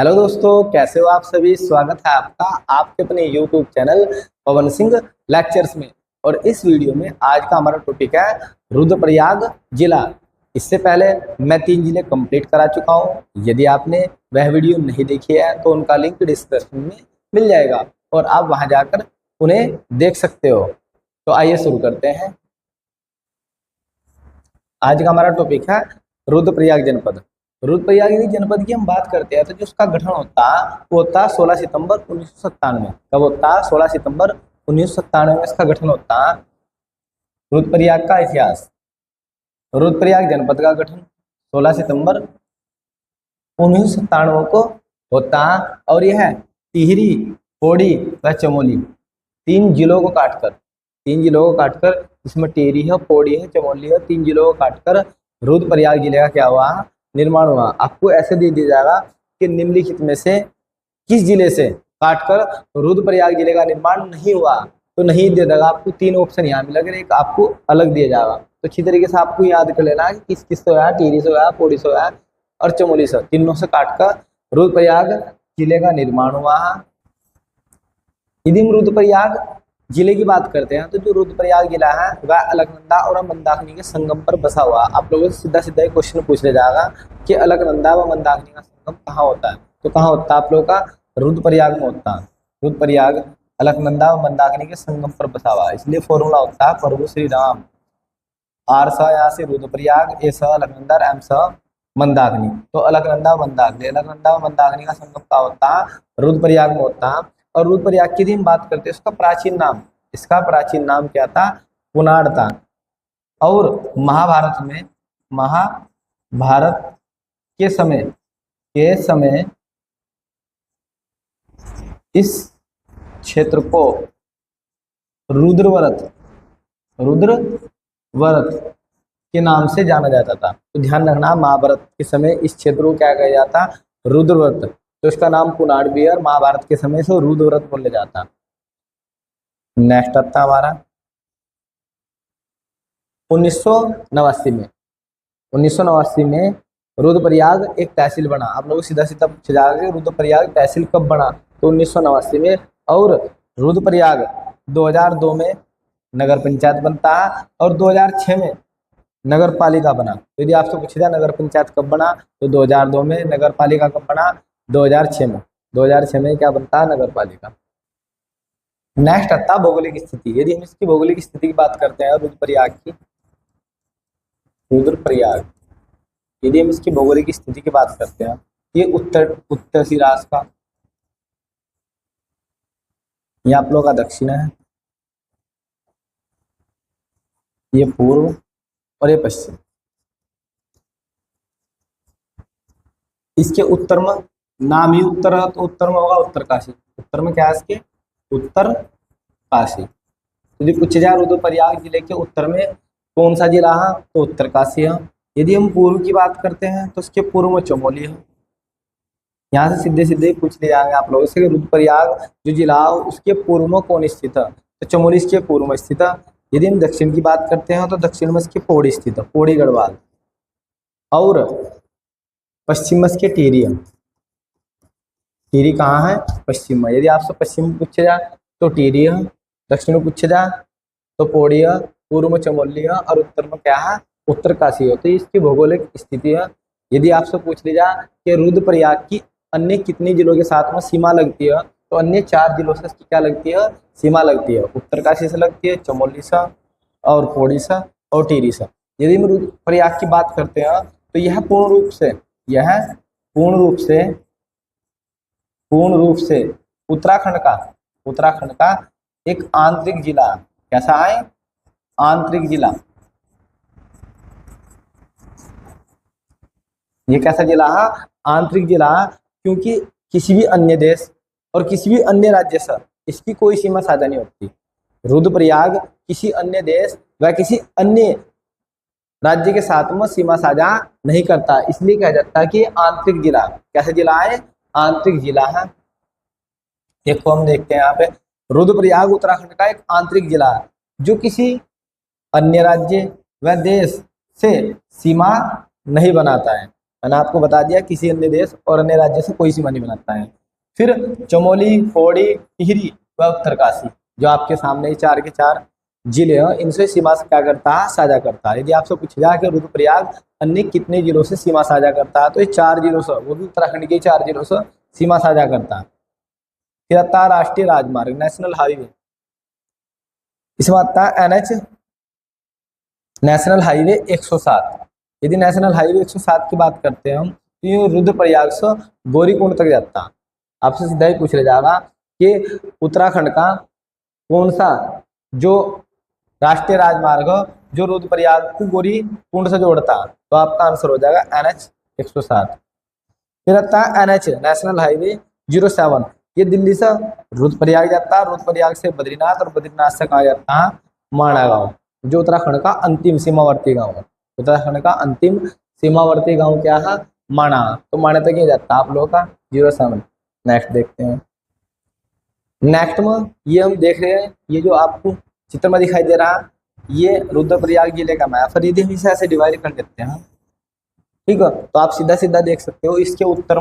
Hello दोस्तों, कैसे हो आप सभी। स्वागत है आपका आपके अपने YouTube channel Pawan Singh lectures में। और इस वीडियो में आज का हमारा टॉपिक है रुद्रप्रयाग जिला। इससे पहले मैं 3 जिले कंप्लीट करा चुका हूं। यदि आपने वह वीडियो नहीं देखी है तो उनका लिंक डिस्क्रिप्शन में मिल जाएगा और आप वहां जाकर उन्हें देख सकते हो। तो आइए शुरू करते हैं। आज का हमारा टॉपिक है रुद्रप्रयाग जनपद। रुद्रप्रयाग जनपद की हम बात करते हैं तो जो उसका गठन होता वो होता 16 सितंबर 1997। कब होता? 16 सितंबर 1997 में इसका गठन होता। रुद्रप्रयाग का इतिहास। रुद्रप्रयाग जनपद का गठन 16 सितंबर 1997 को होता और यह टिहरी, पौड़ी व चमोली तीन जिलों को काटकर इसमें टिहरी है, पौड़ी है, चमोली है, 3 जिलों को काटकर रुद्रप्रयाग जिले का क्या हुआ? निर्माण हुआ। आपको ऐसे दे दिया जाएगा कि निम्नलिखित में से किस जिले से काटकर रुद्रप्रयाग जिले का निर्माण नहीं हुआ, तो नहीं दे देगा। आपको 3 ऑप्शन यहाँ मिलेगा, एक आपको अलग दिया जाएगा। तो अच्छी तरीके से आपको याद कर लेना कि किस किस से हुआ, टिहरी से हुआ, पौड़ी से हुआ और चमोली से, तीनों से काटकर रुद्रप्रयाग जिले का निर्माण हुआ। यदि हम रुद्रप्रयाग जिले की बात करते हैं तो जो रुद्रप्रयाग जिला है वह अलकनंदा और मंदाकिनी के संगम पर बसा हुआ। आप लोगों से सीधा सीधा एक क्वेश्चन पूछ ले जाएगा कि अलकनंदा व मंदाकिनी का संगम कहाँ होता है, तो कहाँ होता है आप लोगों का? रुद्रप्रयाग में होता है। रुद्रप्रयाग अलकनंदा व मंदाकिनी के संगम पर बसा हुआ है, इसलिए फॉर्मूला होता है प्रभु श्री राम। आर सा यहाँ से रुद्रप्रयाग, ए सा अलकनंदा, एम सा मंदाकिनी। तो अलकनंदा व मंदाकिनी का संगम का होता है रुद्रप्रयाग में होता है। और रुद्रप्रयाग की हम बात करते हैं इसका प्राचीन नाम क्या था? पुनाड़ था। और महाभारत के समय इस क्षेत्र को रुद्रव्रत के नाम से जाना जाता था। तो ध्यान रखना, महाभारत के समय इस क्षेत्र को क्या कहा जाता? रुद्रव्रत। तो इसका नाम पुनाड़ भी है और महाभारत के समय से रुद्रव्रत बोले जाता। नेक्स्ट आता हमारा 1989 में रुद्रप्रयाग एक तहसील बना। आप लोग सीधा सीधा पूछा जाएगा रुद्रप्रयाग तहसील कब बना, तो 1989 में। और रुद्रप्रयाग 2002 में नगर पंचायत बनता है और 2006 में नगर पालिका बना। तो यदि आपसे पूछा जाए नगर पंचायत कब बना, तो 2002 में। नगर पालिका कब बना? 2006 में क्या बनता है? नगर पालिका। नेक्स्ट आता भौगोलिक स्थिति। यदि हम इसकी भौगोलिक स्थिति की बात करते हैं यदि हम इसकी भौगोलिक स्थिति की बात करते हैं, ये उत्तर सिराज का, ये आप लोग का दक्षिण है, ये पूर्व और ये पश्चिम। इसके उत्तर में नाम ही उत्तर है, तो उत्तर में होगा उत्तरकाशी। उत्तर में क्या है इसके? उत्तरकाशी। यदि पूछे जाए रुद्रप्रयाग जिले के उत्तर में कौन सा जिला है, तो उत्तरकाशी है। यदि हम पूर्व की बात करते हैं तो इसके पूर्व में चमोली है। यहाँ से सीधे सीधे पूछ ले जाएंगे आप लोगों से रुद्रप्रयाग जो जिला है उसके पूर्व में कौन स्थित है, तो चमोली इसके पूर्व में स्थित है। यदि हम दक्षिण की बात करते हैं तो दक्षिण में इसकी पौड़ी स्थित है, पौड़ी गढ़वाल। और पश्चिम में इसके टिहरी है। टिहरी कहाँ है? पश्चिम में। यदि आपसे पश्चिम में पूछे जाए तो टिहरी है, दक्षिण में पूछे जाए तो पौड़ी है, पूर्व में चमोली है और उत्तर में क्या है? उत्तरकाशी है। तो इसकी भौगोलिक स्थिति है। यदि आपसे पूछ लिया कि रुद्रप्रयाग की अन्य कितने जिलों के साथ में सीमा लगती है, तो अन्य 4 जिलों से इसकी क्या लगती है? सीमा लगती है। उत्तरकाशी से लगती है, चमोली से और पौड़ी से और टिहरी से। यदि हम रुद्रप्रयाग की बात करते हैं तो यह पूर्ण रूप से उत्तराखंड का एक आंतरिक जिला। कैसा है? आंतरिक जिला। ये कैसा जिला है? आंतरिक जिला, क्योंकि किसी भी अन्य देश और किसी भी अन्य राज्य से इसकी कोई सीमा साझा नहीं होती। रुद्रप्रयाग किसी अन्य देश व किसी अन्य राज्य के साथ में सीमा साझा नहीं करता, इसलिए कहा जाता है कि आंतरिक जिला। कैसा जिला है? आंतरिक जिला है। एक हम देखते हैं यहाँ पे, रुद्रप्रयाग उत्तराखंड का एक आंतरिक जिला है जो किसी अन्य राज्य व देश से सीमा नहीं बनाता है। मैंने आपको बता दिया किसी अन्य देश और अन्य राज्य से कोई सीमा नहीं बनाता है। फिर चमोली, पौड़ी, टिहरी व उत्तरकाशी, जो आपके सामने ही 4 के 4 जिले हैं, इनसे सीमा से क्या करता है, साझा करता है। यदि आपसे पूछा जाए कि रुद्रप्रयाग अन्य कितने जिलों से सीमा साझा करता है, तो ये 4 जिलों से, वो भी उत्तराखंड के 4 जिलों से सीमा साझा करता है। फिर आता है राष्ट्रीय राजमार्ग, नेशनल हाईवे, इसमें आता है NH, नेशनल हाईवे 107। यदि नेशनल हाईवे 107 की बात करते हैं हम, तो ये रुद्रप्रयाग से गौरीकुंड तक जाता है। आपसे सीधा ही पूछ लिया जाएगा कि उत्तराखंड का कौन सा जो राष्ट्रीय राजमार्ग जो रुद्रप्रयाग को गौरीकुंड से जोड़ता है, तो आपका आंसर हो जाएगा NH 107। फिर आता है NH, नेशनल हाईवे 07, ये दिल्ली से रुद्रप्रयाग जाता है, रुद्रप्रयाग से बद्रीनाथ और बद्रीनाथ से कहा जाता है माणा गाँव, जो उत्तराखंड का अंतिम सीमावर्ती गाँव है। उत्तराखंड का अंतिम सीमावर्ती गाँव क्या है, माणा। तो माणा तक ये जाता है आप लोगों का 07। नेक्स्ट देखते हैं। नेक्स्ट में ये हम देख रहे हैं, ये जो आपको चित्र में दिखाई दे रहा है, ये रुद्रप्रयाग जिले का मैप है। यदि हम इसे ऐसे डिवाइड कर देते हैं, ठीक है, तो आप सीधा सीधा देख सकते हो इसके उत्तर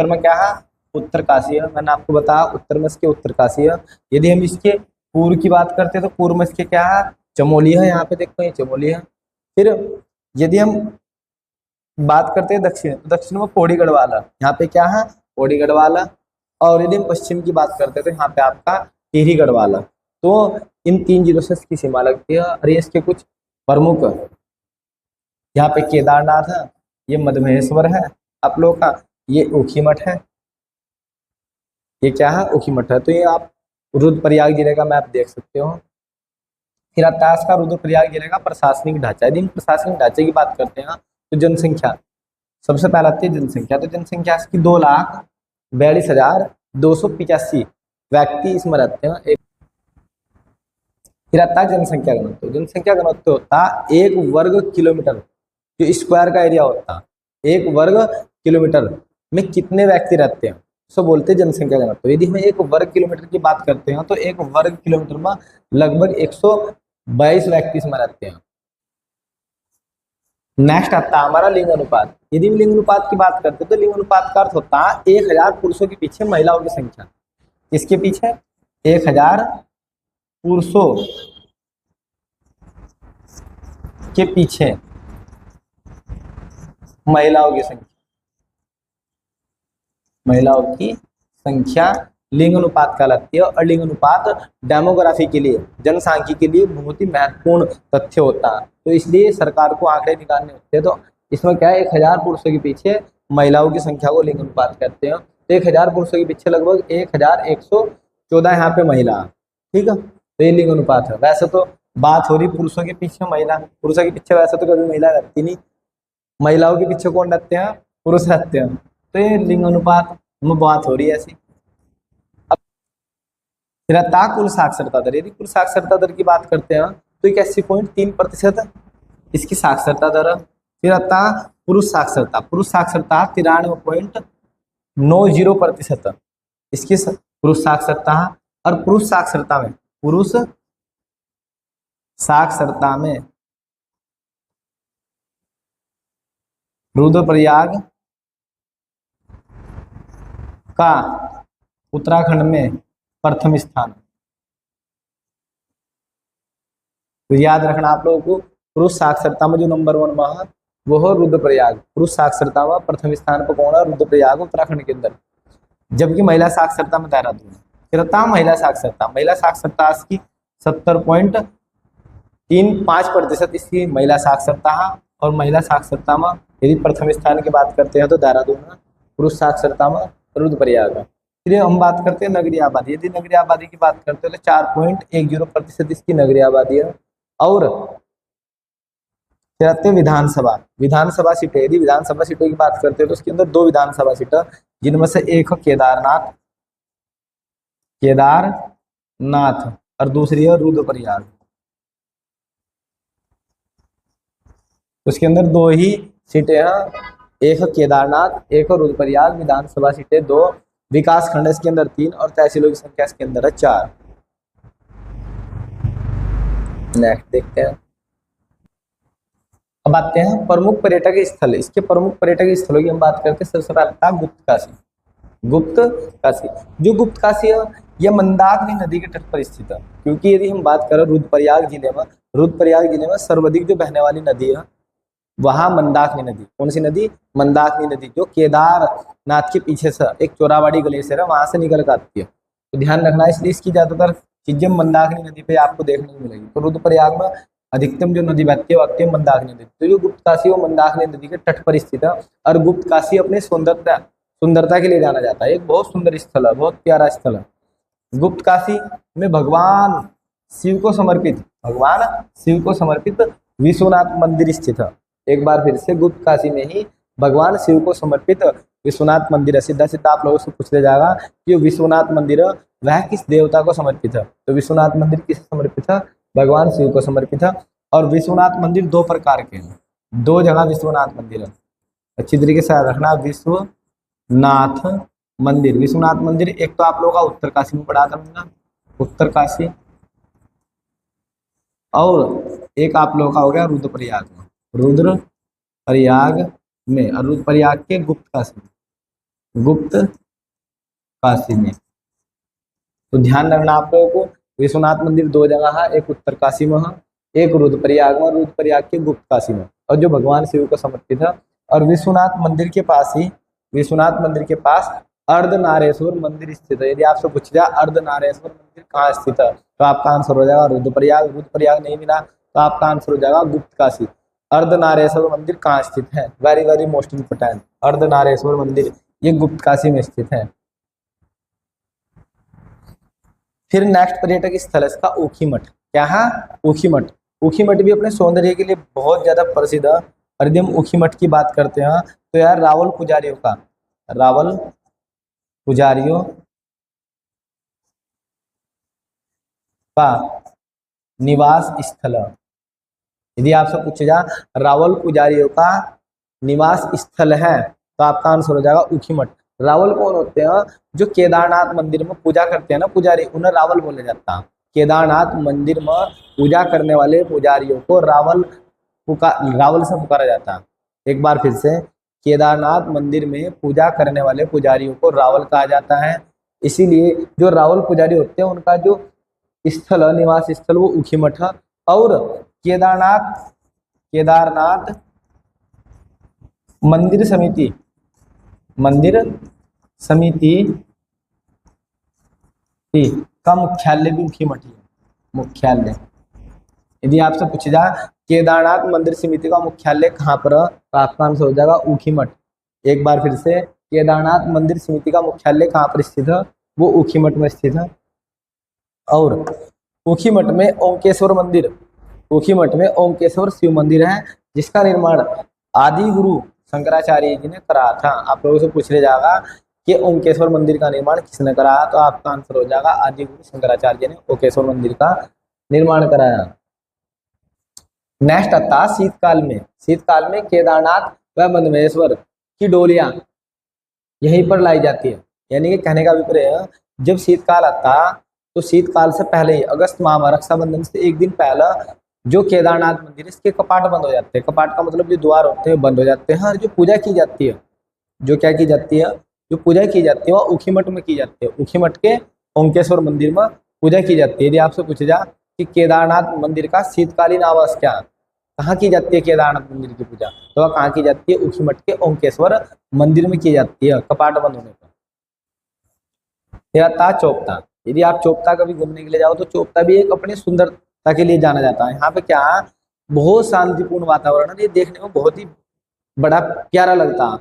में क्या है, उत्तरकाशी है। मैंने आपको बताया उत्तर में इसके उत्तरकाशी है। यदि हम इसके पूर्व की बात करते हैं, तो पूर्व में इसके क्या है, चमोली है। यहाँ पे देखते हैं चमोली है। फिर यदि हम बात करते हैं दक्षिण, तो दक्षिण में पौड़ी गढ़वाल है। यहाँ पे क्या है, पौड़ी गढ़वाल है। और यदि हम पश्चिम की बात करते हैं, तो यहाँ पे आपका टिहरी गढ़वाल है। तो इन 3 जिलों से इसकी सीमा लगती है। और ये इसके कुछ प्रमुख, यहाँ पे केदारनाथ है, ये मधमहेश्वर है आप लोग का, ये ऊखीमठ है, ये क्या है, ऊखीमठ है। तो ये आप रुद्रप्रयाग जिले का मैप देख सकते हो। फिर आता है इसका रुद्रप्रयाग जिले का प्रशासनिक ढांचा। यदि हम प्रशासनिक ढांचे की बात करते हैं, तो जनसंख्या सबसे पहले आती है जनसंख्या। तो जनसंख्या इसकी 2,42,285 व्यक्ति इसमें रहते हैं। फिर आता है जनसंख्या घनत्व। जनसंख्या घनत्व होता है 1 वर्ग किलोमीटर, जो स्क्वायर का एरिया होता है, 1 वर्ग किलोमीटर में कितने व्यक्ति रहते हैं, सो बोलते हैं जनसंख्या घनत्व। यदि हम 1 वर्ग किलोमीटर की बात करते हैं, तो 1 वर्ग किलोमीटर में लगभग 122 व्यक्ति इसमें रहते हैं। नेक्स्ट आता है हमारा लिंग अनुपात। यदि हम लिंग अनुपात की बात करते हैं, तो लिंग अनुपात का अर्थ होता है 1000 पुरुषों के पीछे महिलाओं की संख्या। इसके पीछे 1000 पुरुषों के पीछे महिलाओं की संख्या, महिलाओं की संख्या लिंग अनुपात कहलाती है। और लिंग अनुपात डेमोग्राफी के लिए, जनसांख्यिकी के लिए बहुत ही महत्वपूर्ण तथ्य होता है। तो इसलिए सरकार को आंकड़े निकालने होते हैं। तो इसमें क्या है, 1000 पुरुषों के पीछे महिलाओं की संख्या को लिंग अनुपात कहते हैं। तो 1000 पुरुषों के पीछे लगभग 1114 यहाँ पे महिला, ठीक है, तो ये लिंग अनुपात है। वैसे तो बात हो रही पुरुषों के पीछे महिला, पुरुषों के पीछे वैसे तो कभी महिला रहती नहीं, महिलाओं के पीछे कौन रहते हैं, पुरुष रहते हैं। तो ये लिंग अनुपात में बात हो रही है ऐसी। फिर आता है कुल साक्षरता दर। यदि कुल साक्षरता दर की बात करते हैं, तो 81.3% इसकी साक्षरता दर है। फिर आता है पुरुष साक्षरता। पुरुष साक्षरता 93.90% इसकी पुरुष साक्षरता है। और पुरुष साक्षरता में रुद्रप्रयाग का उत्तराखंड में प्रथम स्थान। तो याद रखना आप लोगों को, पुरुष साक्षरता में जो नंबर 1 में है वो है रुद्रप्रयाग। पुरुष साक्षरता में प्रथम स्थान पर कौन है, रुद्रप्रयाग उत्तराखंड के अंदर। जबकि महिला साक्षरता में देहरादून। फिर आता महिला साक्षरता। महिला साक्षरता इसकी 70.35% इसकी महिला साक्षरता है। और महिला साक्षरता में यदि प्रथम स्थान की बात करते हैं, तो देहरादून है। पुरुष साक्षरता में रुद्रप्रयाग है। फिर हम बात करते हैं नगरीय आबादी। यदि नगरीय आबादी की बात करते हैं, तो 4.10% इसकी नगरीय आबादी है। और फिर आते हैं विधानसभा सीटें। यदि विधानसभा सीटों की बात करते हैं, तो उसके अंदर 2 विधानसभा सीटें, जिनमें से एक है केदारनाथ और दूसरी है रुद्रप्रयाग। उसके अंदर 2 ही सीटें हैं, एक है केदारनाथ, एक है रुद्रप्रयाग। विधानसभा सीटें 2, विकास खंड इसके अंदर 3 और तहसीलों की संख्या इसके अंदर है 4। नेक्स्ट देखते हैं। अब आते हैं प्रमुख पर्यटक स्थल। इसके प्रमुख पर्यटक स्थलों की हम बात करते हैं। सबसे पहला था गुप्त काशी। गुप्त काशी, जो गुप्त काशी है यह मंदाकिनी नदी के तट पर स्थित है। क्योंकि यदि हम बात करें रुद्रप्रयाग जिले में सर्वाधिक जो बहने वाली नदी है वहां मंदाकिनी नदी। कौन सी नदी? मंदाकिनी नदी, जो केदारनाथ के पीछे से एक चोराबाड़ी ग्लेशियर है वहां से निकल कर आती है। तो ध्यान रखना, इसलिए इसकी ज्यादातर चीजें मंदाकिनी नदी पे आपको देखने को मिलेगी। तो रुद्रप्रयाग में अधिकतम जो नदी बहती है वो आती है मंदाकिनी नदी। तो जो गुप्त काशी वो मंदाकिनी नदी के तट पर स्थित है। और गुप्त काशी अपने सुंदरता के लिए जाना जाता है। एक बहुत सुंदर स्थल है, बहुत प्यारा स्थल है। गुप्त काशी में भगवान शिव को समर्पित विश्वनाथ मंदिर स्थित है। एक बार फिर से, गुप्त काशी में ही भगवान शिव को समर्पित विश्वनाथ मंदिर है। सीधा सीधा आप लोगों से पूछ लिया जाएगा कि विश्वनाथ मंदिर वह किस देवता को समर्पित है। तो विश्वनाथ मंदिर किसे समर्पित है? भगवान शिव को समर्पित है। और विश्वनाथ मंदिर दो प्रकार के हैं, दो जगह विश्वनाथ मंदिर है। अच्छी तरीके से याद रखना, विश्वनाथ मंदिर एक तो आप लोगों का उत्तर काशी में पढ़ा था, उत्तर काशी, और एक आप लोगों का हो गया रुद्रप्रयाग में, और रुद्रप्रयाग के गुप्त काशी में। तो ध्यान रखना आप लोगों को, विश्वनाथ मंदिर दो जगह है, एक उत्तर काशी में है, एक रुद्रप्रयाग में, रुद्रप्रयाग के गुप्त काशी में, और जो भगवान शिव को समर्पित है। और विश्वनाथ मंदिर के पास अर्धनारेश्वर मंदिर स्थित है। यदि आपसे पूछ जाए अर्धनारेश्वर मंदिर कहाँ स्थित है तो आपका आंसर हो जाएगा रुद्रप्रयाग नहीं मिला तो आपका आंसर हो जाएगा गुप्त काशी। अर्धनारेश्वर मंदिर कहाँ स्थित है? Very very most important, Ardhanarishvara मंदिर ये गुप्त काशी में स्थित है। फिर नेक्स्ट पर्यटक स्थल है इसका ऊखीमठ। क्या है? ऊखीमठ। ऊखीमठ भी अपने सौंदर्य के लिए बहुत ज्यादा प्रसिद्ध है। और यदि हम ऊखीमठ की बात करते हैं तो यार रावल पुजारियों का निवास स्थल है। यदि आपसे पूछे जा रावल पुजारियों का निवास स्थल है तो आपका आंसर हो जाएगा ऊखीमठ। रावल कौन होते हैं? जो केदारनाथ मंदिर में पूजा करते हैं ना पुजारी, उन्हें रावल बोला जाता है। केदारनाथ मंदिर में पूजा करने वाले पुजारियों को रावल से पुकारा जाता है। एक बार फिर से, केदारनाथ मंदिर में पूजा करने वाले पुजारियों को रावल कहा जाता है। इसीलिए जो रावल पुजारी होते हैं उनका जो स्थल है, निवास स्थल, वो ऊखीमठ है। और केदारनाथ मंदिर समिति का मुख्यालय भी ऊखीमठ है। मुख्यालय, यदि आपसे पूछे जा केदारनाथ मंदिर समिति का मुख्यालय कहाँ पर है तो आपका आंसर हो जाएगा ऊखीमठ। एक बार फिर से, केदारनाथ मंदिर समिति का मुख्यालय कहाँ पर स्थित है? वो ऊखीमठ में स्थित है। और ऊखीमठ में ओंकेश्वर शिव मंदिर है, जिसका निर्माण आदि गुरु शंकराचार्य जी ने करा था। आप लोगों से पूछ लिया जाएगा कि ओंकेश्वर मंदिर का निर्माण किसने कराया तो आपका आंसर हो जाएगा आदि गुरु शंकराचार्य जी ने ओंकेश्वर मंदिर का निर्माण कराया। नेक्स्ट आता शीतकाल में केदारनाथ व मंदमेश्वर की डोलियां यहीं पर लाई जाती है। यानी कि कहने का अभिप्राय है, जब शीतकाल आता तो शीतकाल से पहले ही अगस्त माह में रक्षाबंधन से एक दिन पहले जो केदारनाथ मंदिर इसके कपाट बंद हो जाते हैं। कपाट का मतलब जो द्वार होते हैं बंद हो जाते हैं। और जो पूजा की जाती है, जो पूजा की जाती है वह ऊखीमठ में की जाती है। ऊखीमठ के ओंकेश्वर मंदिर में पूजा की जाती है। यदि आपसे पूछे जा कि केदारनाथ मंदिर का शीतकालीन आवास क्या है, कहाँ की जाती है केदारनाथ मंदिर की पूजा, तो वह कहाँ की जाती है? ऊखीमठ के ओंकेश्वर मंदिर में की जाती है कपाट बंद होने पर। था चोपता। यदि आप चोपता कभी घूमने के लिए जाओ तो चोपता भी एक अपनी सुंदरता के लिए जाना जाता है। यहाँ पे क्या है, बहुत शांतिपूर्ण वातावरण है, ये देखने में बहुत ही बड़ा प्यारा लगता है।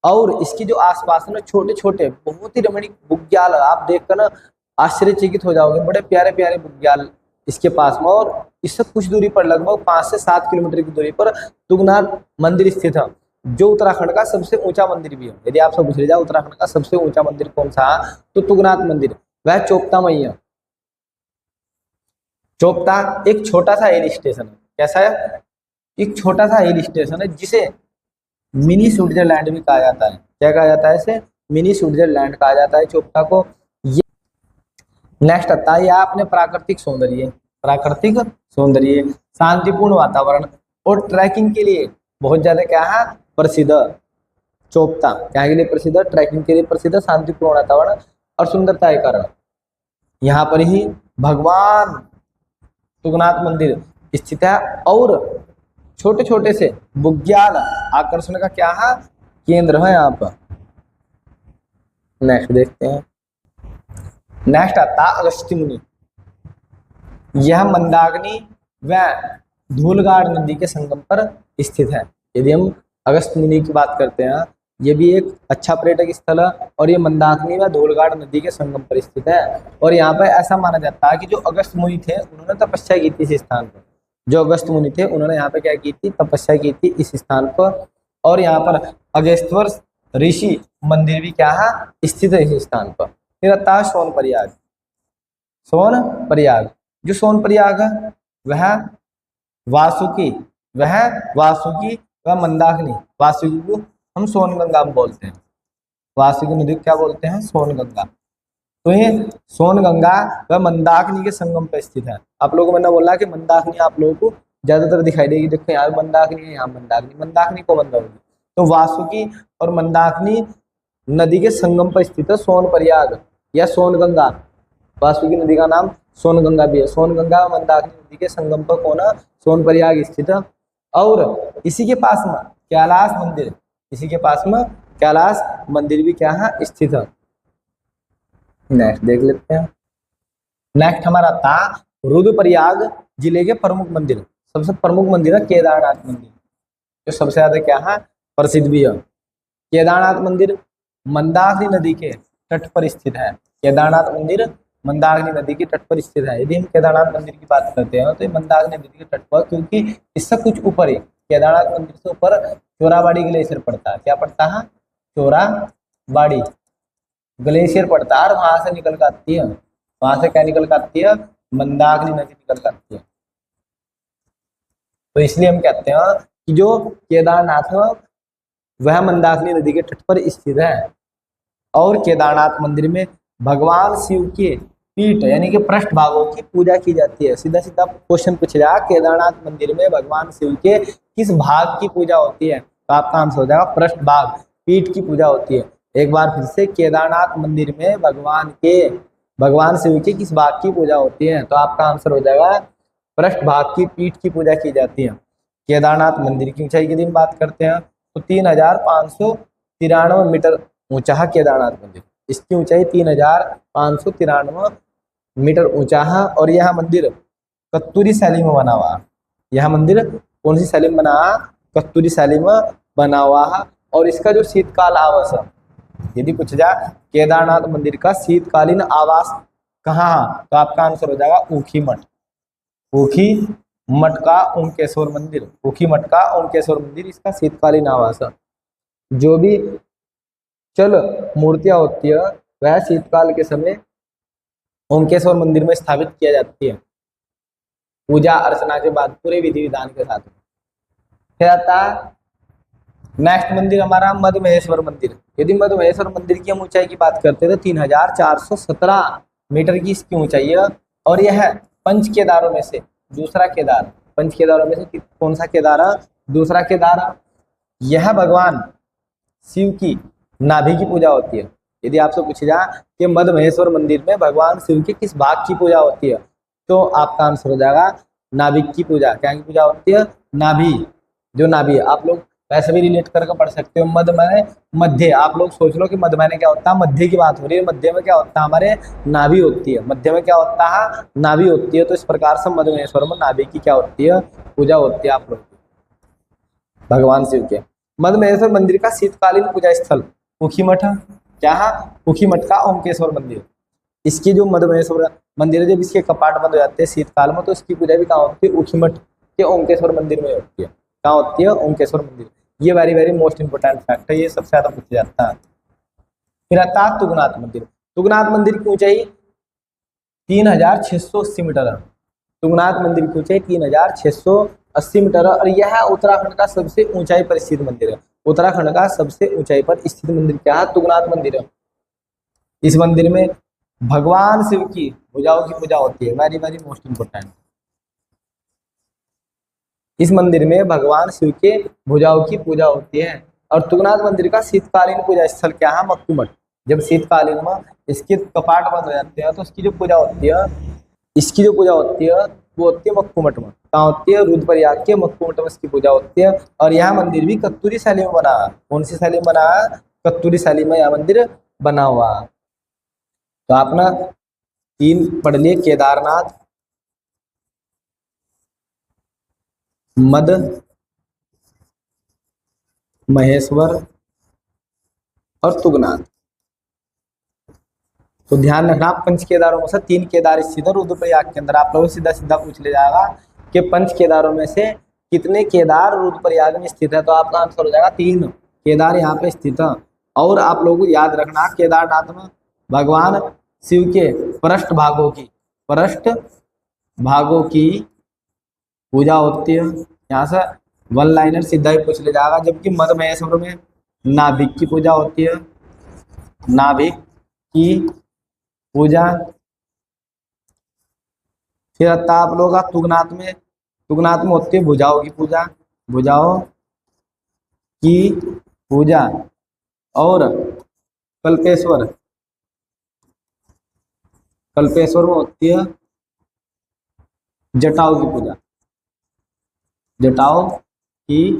और इसकी जो आसपास है ना छोटे छोटे बहुत ही रमणीक बुग्याल आप देखकर ना आश्चर्यचकित हो जाओगे। बड़े प्यारे प्यारे बुग्याल इसके पास में। और इससे कुछ दूरी पर लगभग 5 से 7 किलोमीटर की दूरी पर तुंगनाथ मंदिर स्थित है, जो उत्तराखंड का सबसे ऊंचा मंदिर भी है। यदि आपसे पूछ लिया जाए उत्तराखंड का सबसे ऊंचा मंदिर कौन सा है तो तुंगनाथ मंदिर, वह चोपता में ही है। चोपता एक छोटा सा हिल स्टेशन है। कैसा है? एक छोटा सा हिल स्टेशन है जिसे मिनी स्विट्जरलैंड भी कहा जाता है। क्या कहा जाता है इसे? मिनी स्विट्जरलैंड कहा जाता है चोपता को। ये नेक्स्ट आता है, यह अपने प्राकृतिक सौंदर्य, शांतिपूर्ण वातावरण और ट्रैकिंग के लिए बहुत ज्यादा क्या है प्रसिद्ध। चोपता क्या के लिए प्रसिद्ध, ट्रैकिंग के लिए प्रसिद्ध, शांतिपूर्ण वातावरण और सुंदरता के कारण यहाँ पर ही भगवान तुंगनाथ मंदिर स्थित है। और छोटे छोटे से बुग्याल आकर्षण का क्या है केंद्र है यहाँ पर। नेक्स्ट देखते हैं। नेक्स्ट आता अगस्त्य मुनि। यह मंदाकिनी व धूलगाड़ नदी के संगम पर स्थित है। यदि हम अगस्त्य मुनि की बात करते हैं, ये भी एक अच्छा पर्यटक स्थल है और ये मंदाकिनी व धूलगाड़ नदी के संगम पर स्थित है। और यहाँ पर ऐसा माना जाता है कि जो अगस्त्य मुनि थे उन्होंने तपस्या की थी इस स्थान पर। जो अगस्त्य मुनि थे उन्होंने यहाँ पे क्या की थी, तपस्या की थी इस स्थान पर। और यहाँ पर अगस्त्यवर ऋषि मंदिर भी क्या है स्थित है इस स्थान पर। फिर आता है सोनप्रयाग। सोनप्रयाग, जो सोनप्रयाग है वह वासुकी व मंदाकिनी, वासुकी को हम सोनगंगा बोलते हैं, वासुकी नदी क्या बोलते हैं सोनगंगा। तो ये सोनगंगा व मंदाकिनी के संगम पर स्थित है। आप लोगों को मैंने बोला कि मंदाकिनी आप लोगों को ज्यादातर दिखाई देगी, देखो यहाँ मंदाकिनी है, यहाँ मंदाकिनी, मंदाकिनी को बंद होगी। तो वासुकी और मंदाकिनी नदी के संगम पर स्थित है सोनप्रयाग या सोनगंगा। वासुकी नदी का नाम सोनगंगा भी है। सोनगंगा और मंदाकिनी नदी के संगम पर कौन है, सोनप्रयाग स्थित है। और इसी के पास में कैलाश मंदिर, इसी के पास में कैलाश मंदिर भी क्या है स्थित है। नेक्स्ट देख लेते हैं। नेक्स्ट हमारा था रुद्रप्रयाग जिले के प्रमुख मंदिर। सबसे प्रमुख मंदिर है केदारनाथ मंदिर, जो सबसे ज्यादा क्या है प्रसिद्ध भी है। केदारनाथ मंदिर मंदाकिनी नदी के तट पर स्थित है। केदारनाथ मंदिर मंदाकिनी नदी के तट पर स्थित है। यदि हम केदारनाथ मंदिर की बात करते हैं तो ये मंदाकिनी नदी के तट पर, क्योंकि इससे कुछ ऊपर ही केदारनाथ मंदिर से ऊपर चोराबाड़ी ग्लेशियर पड़ता है। क्या पड़ता है, चोराबाड़ी ग्लेशियर पड़ता है और वहां से निकल कर आती है, वहां से क्या निकल कर आती है, मंदाकिनी नदी निकल कर आती है। तो इसलिए हम कहते हैं कि जो केदारनाथ है वह मंदाकिनी नदी के तट पर स्थित है। और केदारनाथ मंदिर में भगवान शिव के पीठ यानी कि पृष्ठ भागों की पूजा की जाती है। सीधा सीधा क्वेश्चन पूछ रहा, केदारनाथ मंदिर में भगवान शिव के किस भाग की पूजा होती है, तो आपका आंसर हो जाएगा पृष्ठ भाग, पीठ की पूजा होती है। एक बार फिर से, केदारनाथ मंदिर में भगवान शिव के किस भाग की पूजा होती है, तो आपका आंसर हो जाएगा पृष्ठ भाग की, पीठ की पूजा की जाती है। केदारनाथ मंदिर की ऊंचाई की यदि बात करते हैं तो 3593 मीटर ऊंचा है केदारनाथ मंदिर। इसकी ऊंचाई 3593 मीटर ऊंचा है। और यह मंदिर कत्तूरी शैली में बना हुआ है। यह मंदिर कौन सी शैली में बना है, कत्तूरी शैली में बना हुआ है। और इसका जो शीतकाल आवास है, यदि पूछा जाए केदारनाथ मंदिर का शीतकालीन आवास कहाँ है, तो आपका आंसर हो जाएगा ऊखी मठ। ऊखी मठ का ओंकेश्वर मंदिर, ऊखी मठ का ओंकेश्वर मंदिर इसका शीतकालीन आवास है। जो भी चल मूर्तियां होती है वह शीतकाल के समय ओंकेश्वर मंदिर में स्थापित किया जाती है, पूजा अर्चना के बाद पूरे विधि विधान के साथ। फिर आता है नेक्स्ट मंदिर हमारा मधमहेश्वर मंदिर। यदि मधमहेश्वर मंदिर की हम ऊंचाई की बात करते हैं तो 3417 मीटर की इसकी ऊंचाई है। और यह पंच केदारों में से दूसरा केदार, पंच केदारों में से कौन सा केदार है, दूसरा केदार है। यह भगवान शिव की नाभि की पूजा होती है। यदि आपसे पूछा जाए कि मधमहेश्वर मंदिर में भगवान शिव के किस भाग की पूजा होती है, तो आपका आंसर हो जाएगा नाभि की पूजा। क्या की पूजा होती है, नाभि, जो नाभि है। आप लोग वैसे भी रिलेट करके पढ़ सकते हो, मध माने मध्य। आप लोग सोच लो कि मध माने क्या होता है, मध्य की बात हो रही है, मध्य में क्या होता है, हमारे नाभि होती है। मध्य में क्या होता है, नाभि होती है। तो इस प्रकार से मधमहेश्वर में नाभि की क्या होती है, पूजा होती है आप लोग भगवान शिव के। मधमहेश्वर मंदिर का शीतकालीन पूजा स्थल ऊखी मठ है। क्या है, ऊखी मठ का ओंकेश्वर मंदिर। इसकी जो मधमहेश्वर मंदिर है, जब इसके कपाट बंद हो जाते हैं शीतकाल में, तो इसकी पूजा भी कहाँ होती है, ऊखी मठ के ओंकेश्वर मंदिर में होती है। कहाँ होती है, ओंकेश्वर मंदिर। ये very very most important fact है, ये सबसे ज्यादा पूछा जाता है। फिर आता है तुंगनाथ मंदिर। तुंगनाथ मंदिर की ऊंचाई 3680 मीटर है। तुंगनाथ मंदिर की ऊंचाई 3680 मीटर है। और यह उत्तराखंड का सबसे ऊंचाई पर स्थित मंदिर है। उत्तराखंड का सबसे ऊंचाई पर स्थित मंदिर क्या है, तुंगनाथ मंदिर है। इस मंदिर में भगवान शिव की भुजाओं की पूजा होती है। Very very most important. इस मंदिर में भगवान शिव के भुजाओं की पूजा होती है। और तुंगनाथ मंदिर का शीतकालीन पूजा स्थल क्या है? मक्कू मठ। जब शीतकालीन में इसके कपाट बंद हो जाते हैं तो इसकी जो पूजा होती है, इसकी जो पूजा होती है वो होती है मक्कू मठ में। कहाँ होती है? रुद्रप्रयाग के मक्कू मठ में इसकी पूजा होती है। और यह मंदिर भी कत्तूरी शैली में बना है। कौन सी शैली में बना है? कत्तूरी शैली में यह मंदिर बना हुआ है। तो आप ना 3 पढ़ लिए, केदारनाथ, मद महेश्वर और तुंगनाथ। तो ध्यान रखना, पंच केदारों में से 3 केदार स्थित है रुद्रप्रयाग के अंदर। आप लोगों से सीधा सीधा पूछ ले जाएगा कि पंच केदारों में से कितने केदार रुद्रप्रयाग में स्थित है? तो आपका आंसर हो जाएगा 3 केदार यहाँ पे स्थित है। और आप लोगों को याद रखना, केदारनाथ में भगवान शिव के पृष्ठ भागों की पूजा होती है। यहाँ से 1 लाइनर सीधा ही पूछ ले जाएगा। जबकि मद महेश्वर में नाभिक की पूजा होती है, नाभिक की पूजा। फिर आता आप लोग का तुंगनाथ में होती है भुजाओं की पूजा, भुजाओं की पूजा। और कल्पेश्वर में होती है जटाओं की पूजा, जटाओं की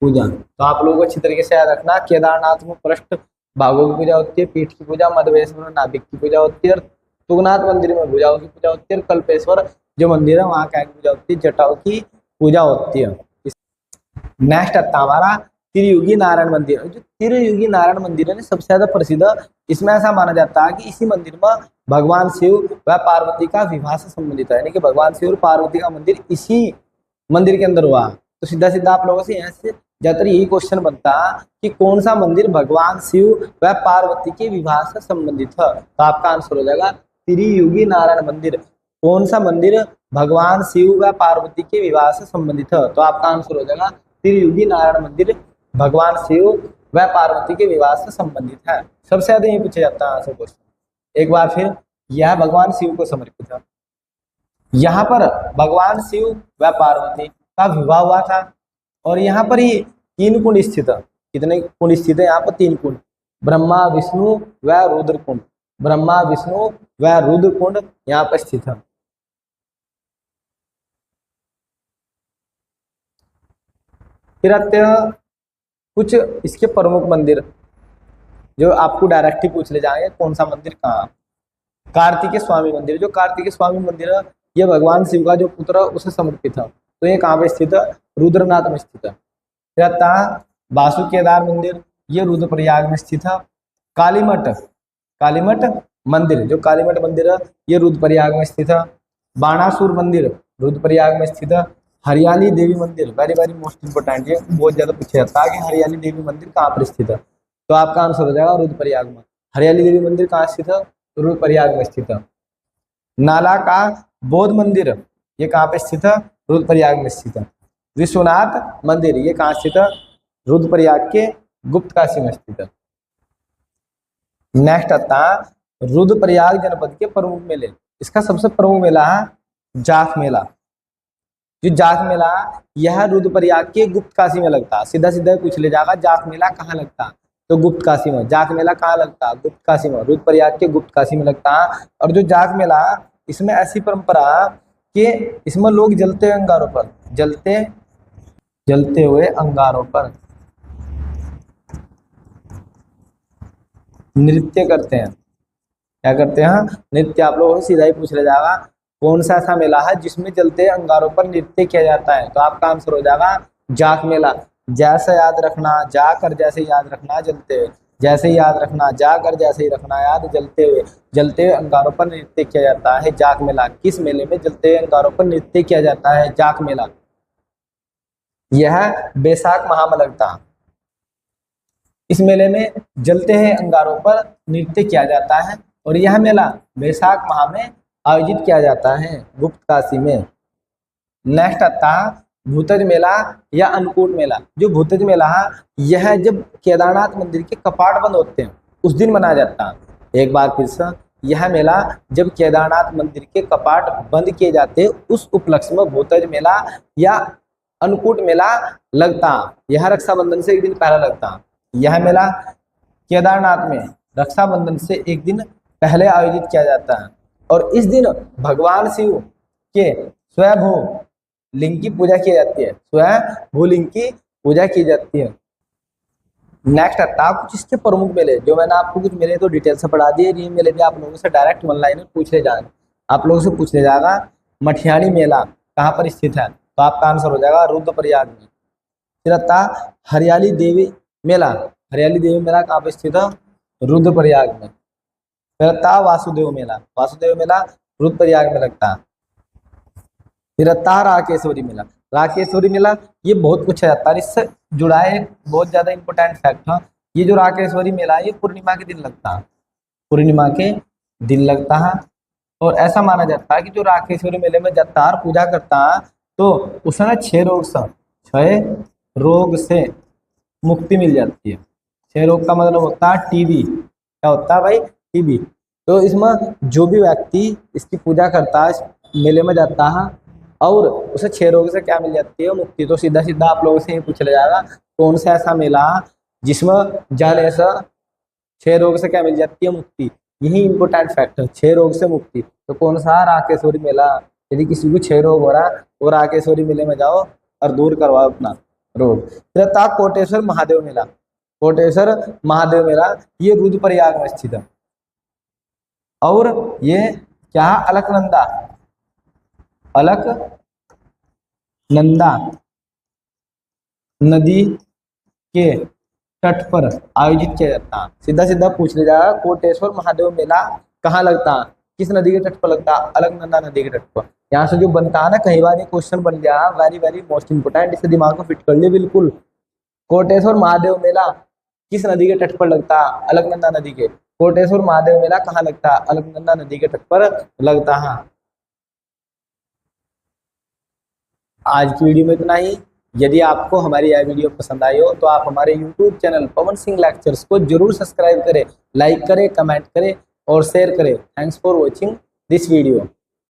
पूजा। तो आप लोगों को अच्छी तरीके से याद रखना, केदारनाथ में पृष्ठ भागों की पूजा होती है, पीठ की पूजा, मधवेश्वर में नाभिक की पूजा होती है, तुंगनाथ मंदिर में भुजाओं की पूजा होती है, और कल्पेश्वर जो मंदिर है वहाँ क्या की पूजा होती है? जटाओं की पूजा होती है। नेक्स्ट आता हमारा त्रियुगी नारायण मंदिर। जो त्रियुगी नारायण मंदिर है सबसे ज्यादा प्रसिद्ध, इसमें ऐसा माना जाता है कि इसी मंदिर में भगवान शिव व पार्वती का विवाह से संबंधित है, यानी कि भगवान शिव और पार्वती का मंदिर इसी मंदिर के अंदर हुआ। तो सीधा सीधा आप लोगों से यहाँ से ज्यादातर यही क्वेश्चन बनता कि कौन सा मंदिर भगवान शिव व पार्वती के विवाह से संबंधित है? तो आपका आंसर हो जाएगा त्रियुगी नारायण मंदिर। कौन सा मंदिर भगवान शिव व पार्वती के विवाह से संबंधित है? तो आपका आंसर हो जाएगा त्रियुगी नारायण मंदिर भगवान शिव व पार्वती के विवाह से संबंधित है। सबसे ज्यादा ये पूछा जाता है आंसर क्वेश्चन। एक बार फिर, यह भगवान शिव को समर्पित है। यहाँ पर भगवान शिव व पार्वती का विवाह हुआ था और यहाँ पर ही 3 कुंड स्थित है। कितने कुंड स्थित है यहाँ पर? 3 कुंड, ब्रह्मा विष्णु व रुद्र कुंड। ब्रह्मा विष्णु व रुद्र कुंड यहाँ पर स्थित है। फिर आते हैं कुछ इसके प्रमुख मंदिर जो आपको डायरेक्ट ही पूछ ले जाएंगे, कौन सा मंदिर कहाँ? कार्तिकेय स्वामी मंदिर। जो कार्तिकेय स्वामी मंदिर है ये भगवान शिव का जो पुत्र है उसे समर्पित है। तो ये कहाँ पे स्थित है? रुद्रनाथ में स्थित है। फिर आता है वासु केदार मंदिर, ये रुद्रप्रयाग में स्थित है। कालीमठ मंदिर, जो कालीमठ मंदिर है ये रुद्रप्रयाग में स्थित है। बाणासुर मंदिर रुद्रप्रयाग में स्थित है। हरियाली देवी मंदिर, वेरी वेरी मोस्ट इंपोर्टेंट, ये बहुत ज्यादा पूछा जाता है कि हरियाली देवी मंदिर कहाँ पर स्थित है? तो आपका आंसर हो जाएगा रुद्रप्रयाग में। हरियाली देवी मंदिर कहाँ स्थित है? रुद्रप्रयाग में स्थित है। नाला का बौद्ध मंदिर, ये कहाँ पे स्थित है? रुद्रप्रयाग में स्थित है। विश्वनाथ मंदिर, ये कहाँ स्थित है? रुद्रप्रयाग के गुप्त काशी में स्थित है। नेक्स्ट आता है रुद्रप्रयाग जनपद के प्रमुख मेले। इसका सबसे प्रमुख मेला है जाख मेला। जो जाख मेला यह रुद्रप्रयाग के गुप्त काशी में लगता है। सीधा सीधा पूछ ले जाएगा जाख मेला कहाँ लगता है? तो गुप्त काशी में। जाख मेला कहाँ लगता है? गुप्त काशी में, रुद्रप्रयाग के गुप्त काशी में लगता है। और जो जाख मेला इसमें ऐसी परंपरा कि इसमें लोग जलते हुए अंगारों पर जलते हुए अंगारों पर नृत्य करते हैं। क्या करते हैं? नृत्य। आप लोगों से सीधा ही पूछ ले जाएगा कौन सा ऐसा मेला है जिसमें जलते अंगारों पर नृत्य किया जाता है? तो आपका आंसर हो जाएगा जाख मेला। जैसे याद रखना जाकर, जैसे याद रखना जलते हुए, जैसे याद रखना जाकर, जैसे ही रखना याद जलते हुए अंगारों पर नृत्य किया जाता है जाख मेला। किस मेले में जलते हुए अंगारों पर नृत्य किया जाता है? जाख मेला। यह बैसाख माह में लगता है। इस मेले में जलते हैं अंगारों पर नृत्य किया जाता है और यह मेला बैसाख माह में आयोजित किया जाता है गुप्त काशी में। नेक्स्ट आता है भूतज मेला या अन्नकूट मेला। जो भूतज मेला है यह जब केदारनाथ मंदिर के कपाट बंद होते हैं उस दिन मनाया जाता है। एक बार फिर से, यह मेला जब केदारनाथ मंदिर के कपाट बंद किए जाते उस उपलक्ष्य में भूतज मेला या अन्नकूट मेला लगता। यह रक्षाबंधन से एक दिन पहले लगता। यह मेला केदारनाथ में रक्षाबंधन से एक दिन पहले आयोजित किया जाता है और इस दिन भगवान शिव के स्वयंभू लिंग की पूजा की जाती है। स्वयंभू लिंग की पूजा की जाती है। नेक्स्ट आता है कुछ इसके प्रमुख मेले, जो मैंने आपको कुछ मेले तो डिटेल से पढ़ा दिए। ये मेले भी आप लोगों से डायरेक्ट ऑनलाइन पूछ ले जाएगा, आप लोगों से पूछ ले जाएगा मठियाणी मेला कहाँ पर स्थित है, तो आपका आंसर हो जाएगा रुद्रप्रयाग में। फिर आता हरियाली देवी मेला, हरियाली देवी मेला कहाँ पर स्थित है, रुद्रप्रयाग में। फिर आता वासुदेव मेला, वासुदेव मेला रुद्रप्रयाग में लगता है। फिर आता राकेश्वरी मेला, राकेश्वरी मेला ये बहुत कुछ है, इससे जुड़ा है एक बहुत ज्यादा इंपॉर्टेंट फैक्ट है। ये जो राकेश्वरी मेला है ये पूर्णिमा के दिन लगता है, पूर्णिमा के दिन लगता है। और ऐसा माना जाता है कि जो राकेश्वरी मेले में जत्तार पूजा करता है तो उसमें क्षय रोग से मुक्ति मिल जाती है। क्षय रोग का मतलब होता है टीबी। क्या होता है भाई, टीबी। तो इसमें जो भी व्यक्ति इसकी पूजा करता है, मेले में जाता है और उसे क्षय रोग से क्या मिल जाती है, मुक्ति। तो सीधा सीधा आप लोगों से ये पूछ लिया जाएगा कौन सा ऐसा मेला जिसमें जाने से क्षय रोग से क्या मिल जाती है, मुक्ति। यही इंपॉर्टेंट फैक्ट है, क्षय रोग से मुक्ति। तो कौन सा, राकेश्वरी मेला। यदि किसी को क्षय रोग हो रहा है वो राकेश्वरी मेले में जाओ और दूर करवाओ अपना रोग। फिर था कोटेश्वर महादेव मेला, कोटेश्वर महादेव मेला ये रुद्रप्रयाग में स्थित है और ये क्या, अलकनंदा, अलकनंदा नदी के तट पर आयोजित किया जाता है। सीधा सीधा पूछ लिया जाएगा कोटेश्वर महादेव मेला कहाँ लगता है, किस नदी के तट पर लगता है, अलकनंदा नदी के तट पर। यहाँ से जो बनता है ना, कई बार ये क्वेश्चन बन गया, वेरी वेरी मोस्ट इंपोर्टेंट, इसे दिमाग में फिट कर लिए बिल्कुल। कोटेश्वर महादेव मेला किस नदी के तट पर लगता है, अलकनंदा नदी के। कोटेश्वर महादेव मेला कहाँ लगता है, अलकनंदा नदी के तट पर लगता है। आज की वीडियो में इतना ही। यदि आपको हमारी यह वीडियो पसंद आई हो तो आप हमारे YouTube channel Pawan Singh lectures को जरूर सब्सक्राइब करें, लाइक करें, कमेंट करें और शेयर करें। Thanks for watching this video.